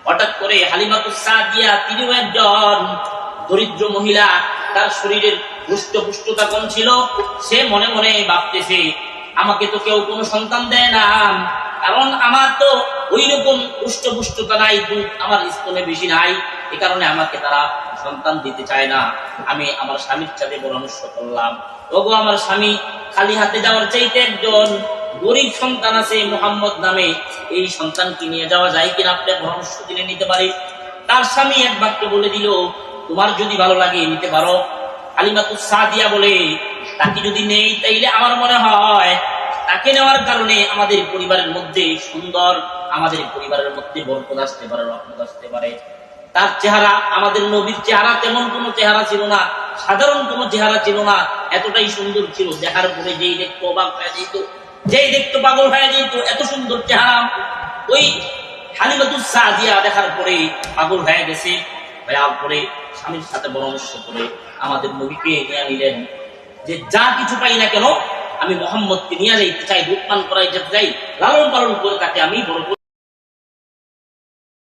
হঠাৎ করে হালিমাতুস সাদিয়া, তিনিও একজন দরিদ্র মহিলা, তার শরীরের পুষ্টতা কম ছিল। সে মনে মনে ভাবতেছে, আমাকে তো কেউ কোনো সন্তান দেয় না, কারণ আমার তো ওই রকম পুষ্টতা নাই, দুধ আমার স্তনে বেশি নাই, এ কারণে আমাকে তারা সন্তান দিতে চায় না। আমি আমার স্বামীর সাথে পরামর্শ করলাম, ওগো আমার স্বামী, খালি হাতে যাওয়ার চাইতে একজন গরিব সন্তান আছে মুহাম্মদ নামে, এই সন্তানকে নিয়ে যাওয়া যায় কিনা, আপনি পরামর্শ দিলে নিতে পারি। তার স্বামী এক বাক্যে বলে দিল, তোমার যদি ভালো লাগে নিতে পারো। হালিমাতুস সাদিয়া বলে, তাকে যদি নেই তাইলে আমার মনে হয় তাকে নেওয়ার কারণে আমাদের পরিবারের মধ্যে সুন্দর, আমাদের পরিবারের মধ্যে বরকত আসতে পারে, রহমত আসতে পারে। তার চেহারা আমাদের নবীর চেহারা তেমন কোনো চেহারা ছিল না, সাধারণ কোনো চেহারা ছিল না, এতটাই সুন্দর ছিল, দেখার পরে যেই দেখতো অবাক হয়ে যেত, যেই দেখতো পাগল হয়ে যেত, এত সুন্দর চেহারা। ওই হালিমাতুস সাদিয়া দেখার পরে পাগল হয়ে গেছে, হওয়ার পরে স্বামীর সাথে পরামর্শ করে আমাদের নবীকে নিয়ে নিলেন, যে যা কিছু পাই না কেন আমি মুহাম্মদকে নিয়ে যাইতে চাই, দুধ পান করাই যেতে চাই, লালন পালন করে তাকে আমি বড়